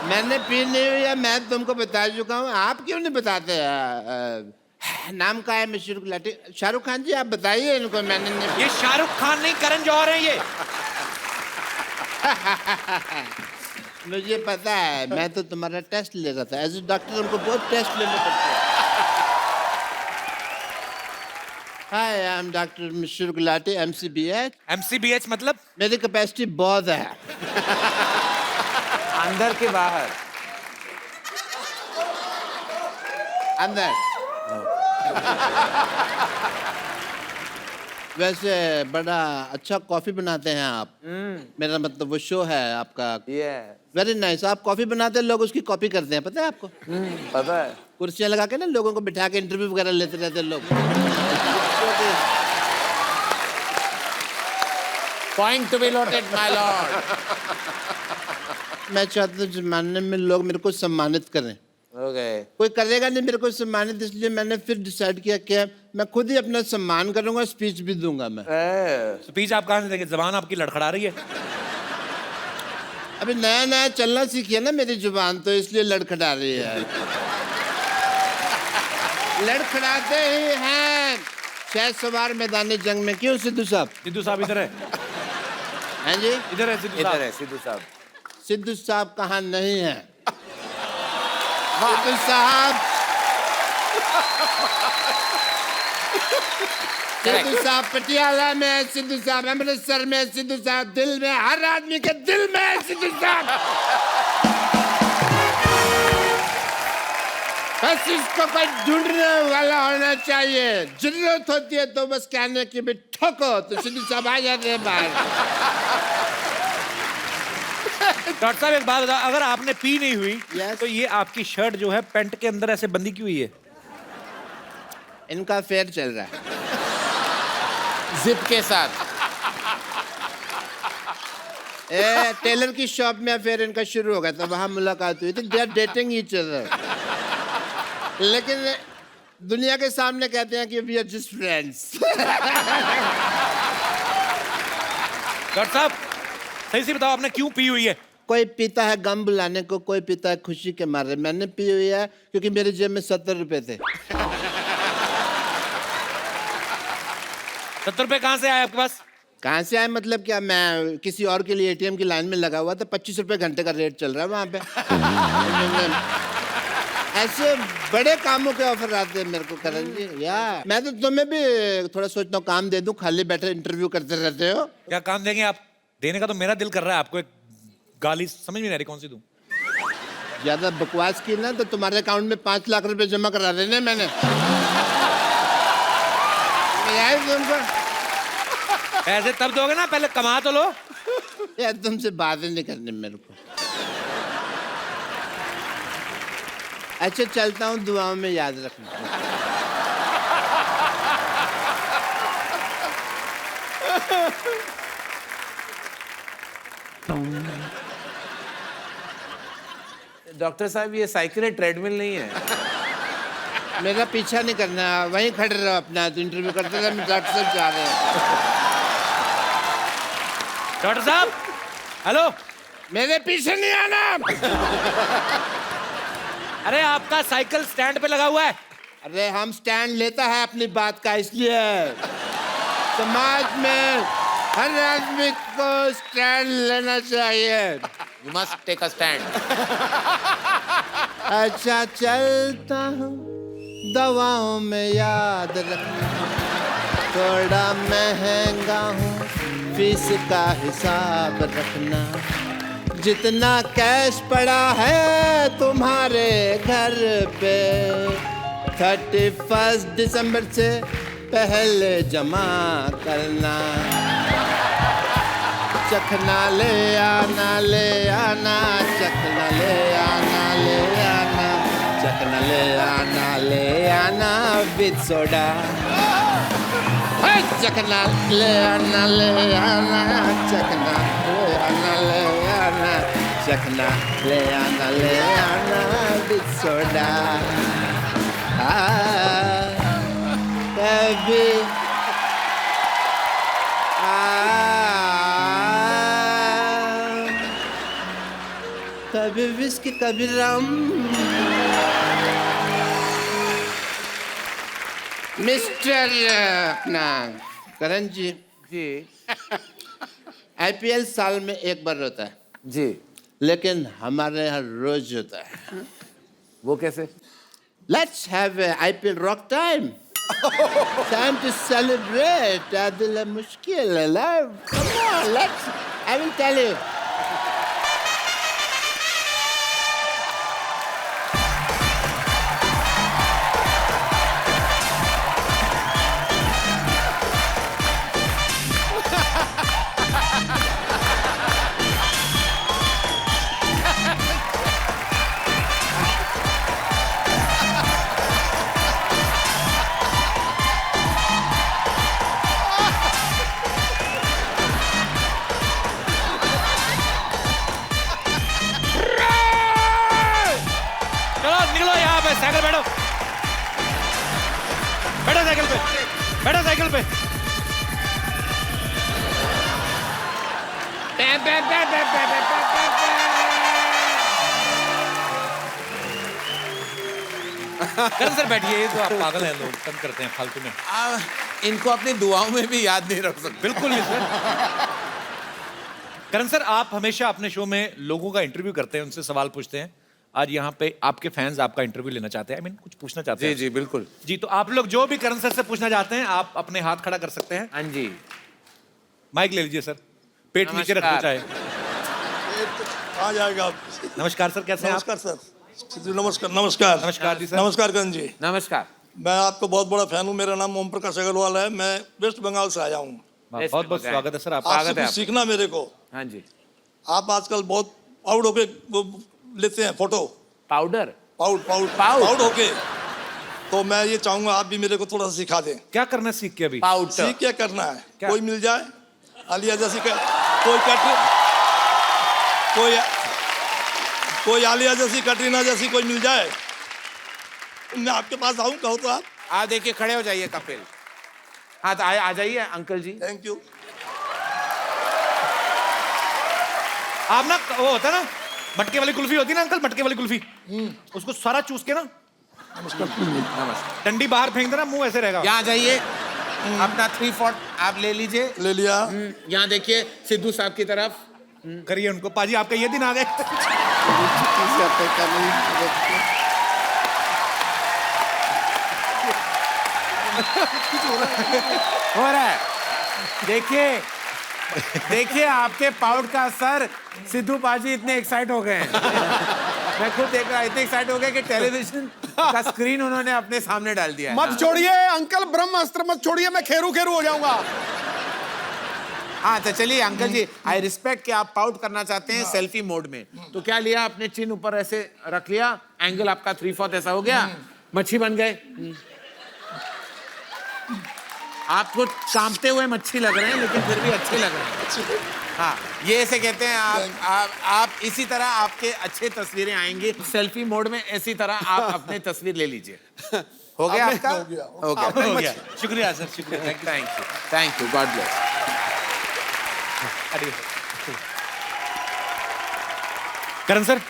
मैंने पी नहीं हुई है, मैं तुमको बता चुका हूँ, आप क्यों नहीं बताते? नाम का है मिश्र गुलाटी। शाहरुख खान जी आप बताइए इनको, मैंने नहीं। ये शाहरुख खान नहीं, करण जौहर है ये। मुझे पता है, मैं तो तुम्हारा टेस्ट ले रहा था। एज ए डॉक्टर हमको बहुत टेस्ट लेने पड़ते हैं। Hi I am doctor Mishra Gulati, MCBH। MCBH मतलब? मेरी कैपेसिटी बहुत है। अंदर के बाहर? अंदर। वैसे बड़ा अच्छा कॉफी बनाते हैं आप। मेरा मतलब वो शो है आपका। Very nice. आप कॉफी बनाते हैं, लोग उसकी कॉपी करते हैं, पता है आपको? पता है। कुर्सियां लगा के ना लोगों को बिठा के इंटरव्यू वगैरह लेते रहते हैं लोग। Point to be noted my Lord. मैं चाहता हूँ जमाने में लोग मेरे को सम्मानित करें। ओके। कोई करेगा नहीं मेरे को सम्मानित, इसलिए मैंने फिर डिसाइड किया कि मैं खुद ही अपना सम्मान करूंगा, स्पीच भी दूंगा मैं। स्पीच आप कहाँ से देंगे? जबान आपकी लड़खड़ा रही है। अभी नया नया चलना सीखी है ना मेरी जुबान, तो इसलिए लड़खड़ा रही है। लड़खड़ाते ही हैं शायद सवार मैदानी जंग में। क्यों सिद्धू साहब? सिद्धू साहब इधर है। हैं जी? इधर है सिद्धू इधर साहब। है सिद्धू साहब। सिद्धू साहब कहाँ नहीं है? सिद्धू साहब, सिद्धू साहब पटियाला में है, सिद्धू साहब अमृतसर में है, सिद्धू साहब दिल में, हर आदमी के दिल में है सिद्धू साहब। बस इसको कोई ढूंढने वाला होना चाहिए। जरूरत होती है तो बस कहने की भी ठोको तो सिद्धू साहब आ जाते हैं बाहर। डॉक्टर साहब एक बात बताओ, अगर आपने पी नहीं हुई Yes. तो ये आपकी शर्ट जो है पैंट के अंदर ऐसे बंदी क्यों हुई है? इनका अफेयर चल रहा है। जिप के साथ। टेलर की शॉप में अफेयर इनका शुरू हो गया था, वहां मुलाकात हुई थी। They are dating each other, लेकिन दुनिया के सामने कहते हैं कि we are just friends. Doctor साहब सही से बताओ, आपने क्यों पी हुई है? कोई पीता है गम बुलाने को, कोई पीता है खुशी के मारे। मैंने पी हुई है क्योंकि मेरी जेब में 70 रुपए थे। 70 रुपए कहाँ से आए आपके पास? कहाँ से आए मतलब क्या? मैं किसी और के लिए ATM की लाइन में लगा हुआ था, 25 रुपए घंटे का रेट चल रहा है वहाँ पे। ऐसे बड़े कामों के ऑफर आते हैं मेरे को करण जी। या मैं तो तुम्हें भी थोड़ा सोचता हूँ काम दे दूं, खाली बैठे इंटरव्यू करते रहते हो। क्या काम देंगे आप? देने का तो मेरा दिल कर रहा है आपको। एक गाली समझ में नहीं आ रही, कौन सी दूं? ज्यादा बकवास की ना तो तुम्हारे अकाउंट में 5 लाख रुपए जमा करा देने मैंने। यार तुमको ऐसे तब दोगे ना, पहले कमा तो लो। यार तुमसे बातें नहीं करनी मेरे को। अच्छा चलता हूँ, दुआओं में याद रखना। डॉक्टर साहब ये साइकिल है, ट्रेडमिल नहीं है। मेरा पीछा नहीं करना, वहीं खड़े रहो अपना, तो इंटरव्यू करते रहो। डॉक्टर साहब जा रहे हैं। डॉक्टर साहब हेलो, मेरे पीछे नहीं आना। अरे आपका साइकिल स्टैंड पे लगा हुआ है। अरे हम स्टैंड लेता है अपनी बात का, इसलिए समाज में हर आदमी को स्टैंड लेना चाहिए। You must take a stand. अच्छा चलता हूँ, दवाओं में याद रखना। थोड़ा महंगा हूँ, फीस का हिसाब रखना। जितना कैश पड़ा है तुम्हारे घर पे 31 दिसंबर से पहले जमा करना। चखना ले आना, ले आना, चखना ले आना, ले आना, चखना ले आना, ले आना विद सोडा। चखना ले आना, ले आना, चखना ले आना, ले आना, चखना ले आना, ले आना विद सोडा। कभी कभी विस्की कभी रम। मिस्टर अपना करण जी, आईपीएल साल में एक बार होता है जी, लेकिन हमारे यहाँ रोज होता है। वो कैसे? Let's have a IPL rock time. Time to celebrate. दिल मुश्किल है love. Come on, I will tell you. Cycle बैठो, बैठो साइकिल पे, बैठो साइकिल पे। करण सर बैठिए, ये तो आप पागल हैं, लोग तंग करते हैं फालतू में। इनको अपनी दुआओं में भी याद नहीं रख सकते। बिल्कुल नहीं सर। करण सर, आप हमेशा अपने शो में लोगों का इंटरव्यू करते हैं, उनसे सवाल पूछते हैं। आज यहाँ पे आपके फैंस आपका इंटरव्यू लेना चाहते हैं, कुछ पूछना चाहते हैं। जी जी बिल्कुल जी, तो आप लोग जो भी करण सर से पूछना चाहते हैं, आप अपने हाथ खड़ा कर सकते हैं। हाँ जी, माइक ले लीजिए सर, पेट नीचे रख दो चाहे। आ जाएगा। नमस्कार सर, कैसे हैं आप? नमस्कार सर। नमस्कार नमस्कार नमस्कार जी सर। नमस्कार करण जी। नमस्कार। मैं आपको बहुत बड़ा फैन हूँ। मेरा नाम ओम प्रकाश अग्रवाल है। मैं वेस्ट बंगाल से आया हूँ। बहुत बहुत स्वागत है सर आपका। आपसे कुछ सीखना मेरे को। हाँ जी। आप आजकल बहुत आउट होके वो लेते हैं फोटो, पाउडर पाउड होके। तो मैं ये चाहूंगा आप भी मेरे को थोड़ा सा सिखा दें। क्या करना है सीख के? अभी पाउडर सीख क्या करना है? क्या? कोई मिल जाए आलिया जैसी कोई आलिया जैसी, कटरीना जैसी कोई मिल जाए, मैं आपके पास आऊं, कहो तो आप। देखिए, खड़े हो जाइए कपिल। हाँ तो आ जाइए अंकल जी। Thank you. आप ना, वो होता है ना मटके वाली कुल्फी होती है ना अंकल, मटके वाली कुल्फी, उसको सारा चूस के ना डंडी बाहर फेंक देना, मुंह ऐसे रहेगा। यहाँ जाइए, अपना 3/4 आप ले लीजिए। ले लिया। यहाँ देखिए सिद्धू साहब की तरफ करिए उनको। पाजी, आपका ये दिन आ गए। हो रहा है। देखिए आपके पाउड का असर। सिद्धू पाजी इतने एक्साइट हो गए हैं। मैं खुद देख रहा, इतने एक्साइट हो गए कि टेलीविजन का स्क्रीन उन्होंने अपने सामने डाल दिया है। मत छोड़िए अंकल, ब्रह्मास्त्र मत छोड़िए, मैं खेरू हो जाऊंगा। हाँ तो चलिए अंकल जी, आई रिस्पेक्ट कि आप पाउट करना चाहते हैं सेल्फी मोड में। तो क्या लिया आपने, चिन ऊपर ऐसे रख लिया, एंगल आपका 3/4 ऐसा हो गया, मच्छी बन गए। आपको कांपते हुए मच्छी लग रहे हैं, लेकिन फिर भी अच्छे लग रहे हैं। हाँ, ये ऐसे कहते हैं आप इसी तरह आपके अच्छे तस्वीरें आएंगी सेल्फी मोड में। इसी तरह आप अपने तस्वीर ले लीजिए। हो गया आपका? हो गया। शुक्रिया सर, शुक्रिया। Thank you, God bless. Karan sir,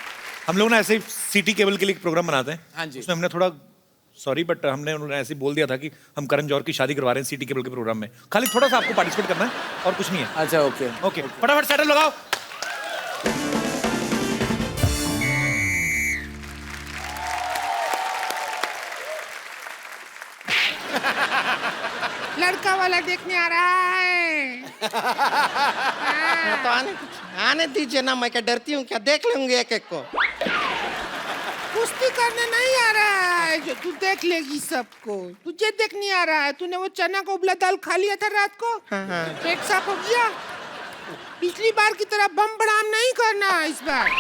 हम लोग ना ऐसे ही सिटी केबल के लिए एक प्रोग्राम बनाते हैं। हाँ जी। उसमें हमने थोड़ा सॉरी बट हमने उन्होंने ऐसे बोल दिया था कि हम करण जौहर की शादी करवा रहे हैं सिटी केबल के प्रोग्राम में। खाली थोड़ा सा आपको पार्टिसिपेट करना है और कुछ नहीं है। अच्छा ओके ओके, फटाफट सेटल लगाओ। ना लड़का वाला देखने आ रहा है। तो आने दीजिए ना, मैं क्या डरती हूँ क्या? देख लूंगी एक एक को। कुश्ती करने नहीं आ रहा है जो तू देख लेगी सबको। तुझे देखने आ रहा है। तूने वो चना का उबला दाल खा लिया था रात को, पेट साफ हो गया। पिछली बार की तरह बम बड़ाम नहीं करना इस बार।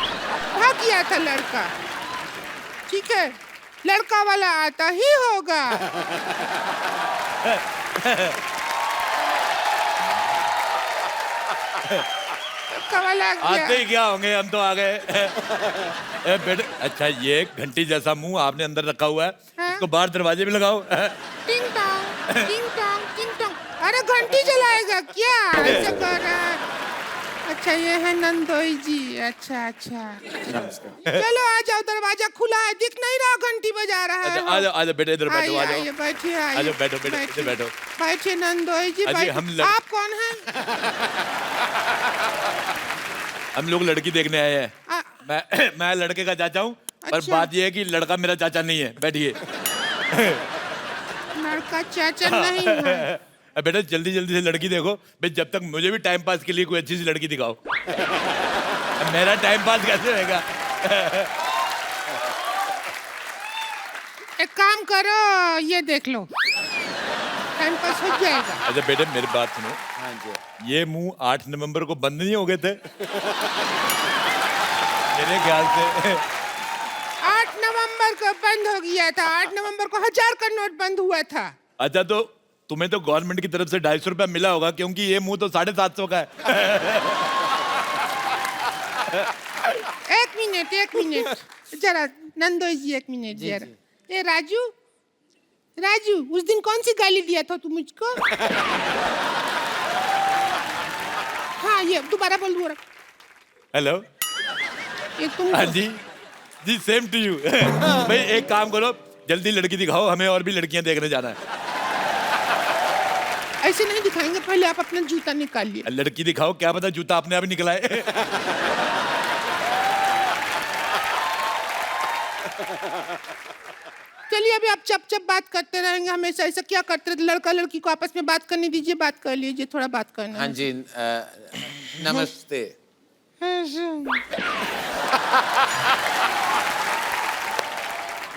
भाग गया था लड़का, ठीक है? लड़का वाला आता ही होगा। लड़का वाला आ गया। आते ही क्या होंगे, हम तो आ गए। बेटे, अच्छा ये घंटी जैसा मुंह आपने अंदर रखा हुआ है, हाँ? इसको बाहर दरवाजे में लगाओ। टिंग टोंग, टिंग टोंग, टिंग टोंग। अरे घंटी जलाएगा क्या? ऐसे कर रहा है। अच्छा ये है नंदोई जी। अच्छा अच्छा, चलो आ जाओ, दरवाजा खुला है, दिख नहीं रहा घंटी बजा रहा है। अच्छा, आ जाओ बेटे, इधर बैठो, आ जाओ। आइए बैठिए, आ आइए जाओ, बैठो बेटे, इधर बैठो। बैठिए नंदोई जी, अजी, बैठिए। आप कौन हैं? हम लोग लड़की देखने आए हैं। मैं लड़के का चाचा हूँ, पर अच्छा। बात ये है कि लड़का मेरा चाचा नहीं है। बैठिए। लड़का चाचा नहीं है। बेटा जल्दी जल्दी से लड़की देखो भाई, जब तक मुझे भी टाइम पास के लिए कोई अच्छी सी लड़की दिखाओ। अब मेरा टाइम पास कैसे होगा? एक काम करो, ये देख लो, टाइम पास हो जाएगा। अच्छा बेटे मेरी बात सुनो, हाँ जी। ये मुंह 8 नवंबर को बंद नहीं हो गए थे? मेरे ख्याल से 8 नवंबर को बंद हो गया था। 8 नवंबर को 1000 का नोट बंद हुआ था। अच्छा तो तुम्हें तो गवर्नमेंट की तरफ से 250 रुपया मिला होगा, क्योंकि ये मुंह तो 750 का है। एक मिनट जरा नंदोई जी, एक मिनट जरा। ए राजू, राजू, उस दिन कौन सी गाली दिया था तू मुझको? हाँ ये दोबारा बोल दो। हेलो, ये तुम हाँ जी जी, सेम टू यू। भाई एक काम करो, जल्दी लड़की दिखाओ, हमें और भी लड़कियां देखने जाना है। ऐसे नहीं दिखाएंगे, पहले आप अपना जूता निकालिए। लड़की दिखाओ, क्या पता जूता अपने आप ही निकला है। चलिए अभी आप चप चप बात करते रहेंगे हमेशा। ऐसा क्या करते रहते? लड़का लड़की को आपस में बात करने दीजिए, बात कर लीजिए, थोड़ा बात करना हाँ है। जी, नमस्ते।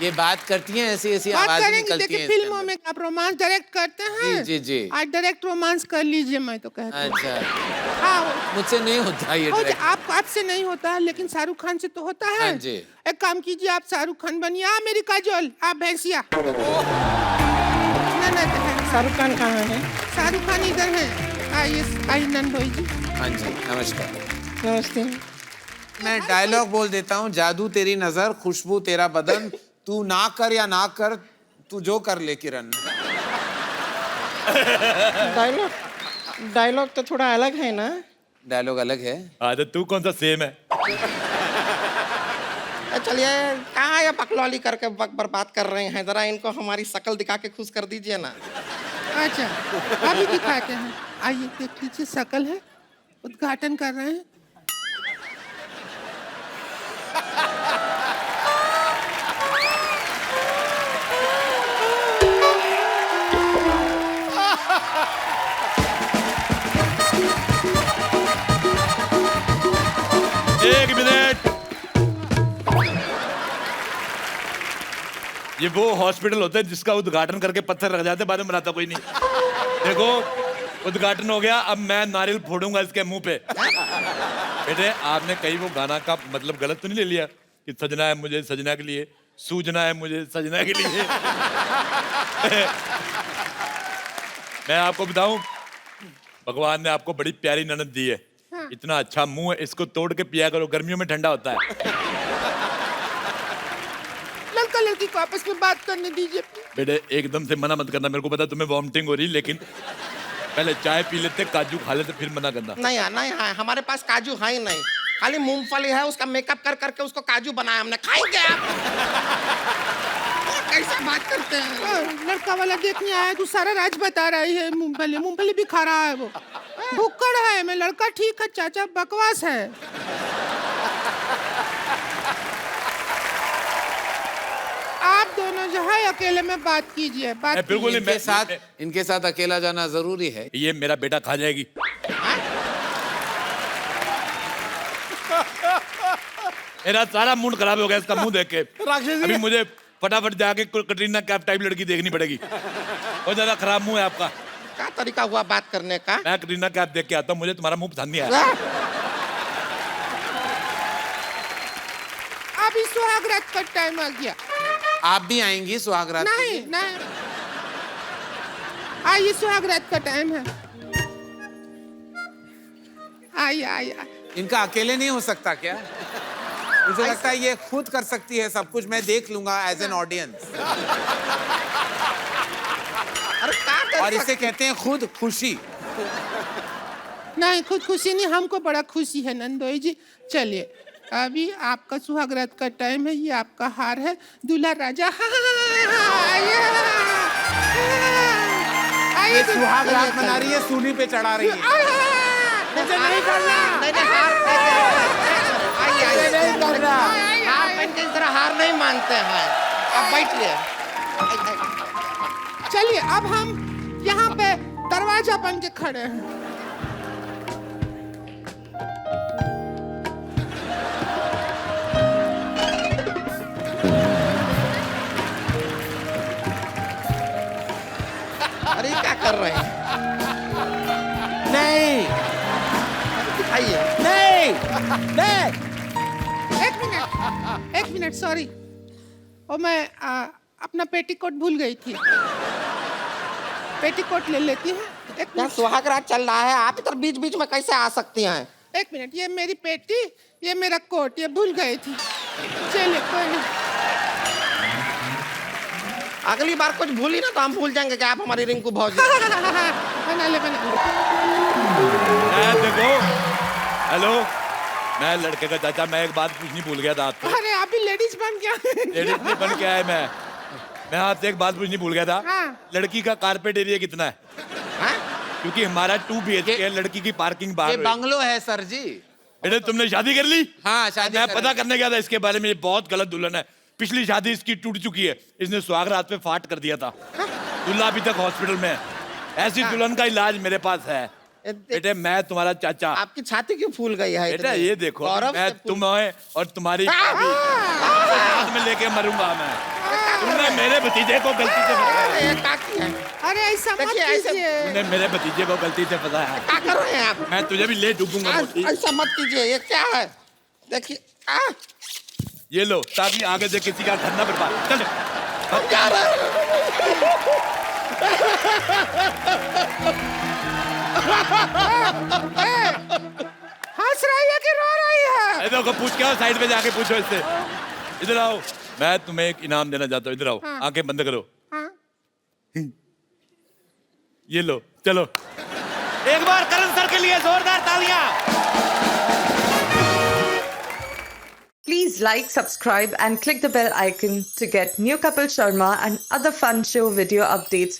ये बात करती हैं, ऐसी ऐसी बात आवाजें करेंगे। निकलती देखिए हैं फिल्मों इसके में आप रोमांस डायरेक्ट करते हैं। जी, जी, जी। आज डायरेक्ट रोमांस कर लीजिए, मैं तो कहती हूँ। अंदर। अच्छा, हाँ मुझसे नहीं होता ये हो direct। आप आपसे नहीं होता है, लेकिन शाहरुख खान से तो होता है। हाँ जी। एक काम कीजिए, आप शाहरुख खान बनिए। आ मेरी काजोल, आप भैंसिया। शाहरुख खान कहाँ है? शाहरुख खान इधर है। आइए आइए नंदोई जी। हाँ जी, नमस्कार। नमस्ते। मैं डायलॉग बोल देता हूँ। जादू तेरी नजर, खुशबू तेरा बदन, तू ना कर या ना कर, तू जो कर ले किरण। डायलॉग तो थोड़ा अलग है ना? डायलॉग अलग है। हाँ तो तू कौन सा सेम है? चलिए, कहाँ ये बकलौली करके वक्त बर्बाद कर रहे हैं? जरा इनको हमारी शक्ल दिखा के खुश कर दीजिए ना। अच्छा अभी दिखाते हैं, आइए देख लीजिए। शकल है, उद्घाटन कर रहे हैं। एक मिनट, ये वो हॉस्पिटल होता है जिसका उद्घाटन करके पत्थर रख जाते, बाद में बनाता कोई नहीं। देखो उद्घाटन हो गया, अब मैं नारियल फोड़ूंगा इसके मुंह पे। बेटे आपने कहीं वो गाना का मतलब गलत तो नहीं ले लिया कि सजना है मुझे सजना के लिए, सूजना है मुझे सजना के लिए? मैं आपको बताऊं, भगवान ने आपको बड़ी प्यारी ननद दी है। हाँ। इतना अच्छा मुंह है, इसको तोड़ के पिया करो, गर्मियों में ठंडा होता है। लड़का लड़की को आपस में बात करने दीजिए। बेटे एकदम से मना मत करना, मेरे को पता तुम्हें वॉमिटिंग हो रही, लेकिन पहले चाय पी लेते, काजू खा लेते, फिर मना करना। नहीं नहीं है, हमारे पास काजू है ही नहीं, खाली मूंगफली है, उसका मेकअप कर करके उसको काजू बनाया हमने। खाएंगे आप? कैसे बात करते हैं? लड़का वाला देखने आया, तू सारा राज बता रही है। मूंगफली मूंगफली भी खा रहा है वो। भुक्कड़ है। मैं लड़का ठीक है, चाचा बकवास है। आप दोनों जो भाई अकेले में बात कीजिए, बात मैं बिल्कुल कीजिए। नहीं, इनके साथ अकेला जाना जरूरी है। ये मेरा बेटा खा जाएगी। मेरा सारा मूड खराब हो गया इसका मुंह देख के। राक्षस जी। अभी मुझे फटाफट जाके कटरीना कैफ टाइप लड़की देखनी पड़ेगी। बहुत ज्यादा खराब मुंह है आपका। क्या तरीका हुआ बात करने का? मैं कटरीना कैफ देख के आता हूँ, मुझे तुम्हारा मुंह पसंद नहीं आया। अभी सुहागरात का टाइम आ गया। आप भी आएंगी सुहागरात के नहीं लिए? नहीं, आइए सुहागरात का टाइम है। आइए आइए। इनका अकेले नहीं हो सकता क्या? मुझे लगता है ये खुद कर सकती है सब कुछ, मैं देख लूंगा एज एन ऑडियंस। अरे क्या और इसे कहते हैं खुद खुशी। नहीं, खुद खुशी नहीं, हमको बड़ा खुशी है नंदोई जी। चलिए, अभी आपका सुहागरात का टाइम है। ये आपका हार है, दूल्हा राजा। ये सुहागरात मना रही है, सूली पे चढ़ा रही है। मुझे नहीं करना। नहीं हार नहीं करना। हार पहन के इस तरह हार नहीं मानते हैं। अब बैठिए। चलिए, अब हम यहाँ पे दरवाजा बन के खड़े हैं। अरे क्या कर रहे हैं? नहीं आइए। नहीं नहीं। एक मिनट, सॉरी। और मैं अपना पेटीकोट भूल गई थी। पेटीकोट ले लेती हूँ। एक यहाँ मिनट, सुहागरात चल रहा है, आप इधर बीच बीच में कैसे आ सकती हैं? एक मिनट। ये मेरी पेटी, ये मेरा कोट, ये भूल गई थी। चलिए, कोई नहीं। अगली बार कुछ भूली ना तो हम भूल जाएंगे कि आप हमारी रिंकू भौजी। बना ले। मैं देखो, हेलो, मैं लड़के का चाचा, मैं एक बात पूछनी भूल गया था आपसे। अरे अभी लेडीज बन गया। लेडीज नहीं बन के आया मैं आपसे एक बात पूछनी भूल गया था। हाँ। लड़की का कारपेट एरिया कितना है? हाँ? क्योंकि हमारा 2 BHK है, लड़की की पार्किंग ये बाहर है। बंगलो है सर जी। बेटे, तुमने शादी कर ली? हाँ, शादी मैं कर पता ली। करने गया था इसके बारे में। ये बहुत गलत दुल्हन है। पिछली शादी इसकी टूट चुकी है, इसने सुहागरात पे फाट कर दिया था। दुल्हा अभी तक हॉस्पिटल में है। ऐसी दुल्हन का इलाज मेरे पास है। बेटे, मैं तुम्हारा चाचा। आपकी छाती क्यों फूल गई है? बेटा, इतनी? ये देखो, गौरव मैं से फूल- तुम्हें और तुम्हारी भाभी साथ में लेके मरूंगा मैं। तुमने मेरे भतीजे को गलती से फंसाया। अरे, क्या किया? अरे ऐसा मत देखिए, ऐसे- कीजिए। तुमने मेरे भतीजे को गलती से फंसाया। क्या कर रहे हैं आप? मैं तुझे भी ले डूबूंगा मोटी। ऐसा मत कीजिए। ये क्या है? देखिए, ये लो, ताकि आगे से किसी का घर ना बर्बाद। चल हम जा रहे हैं। हंस रही है कि रो रही है? देखो, पूछ के आओ, साइड पे जाके पूछो इससे। इधर आओ, मैं तुम्हें एक इनाम देना चाहता हूँ। इधर आओ, हाँ। आंखें बंद करो। हाँ। ये लो, चलो। एक बार करण सर के लिए जोरदार तालियां। Please like, subscribe and click the bell icon to get new Kapil Sharma and other fun show video updates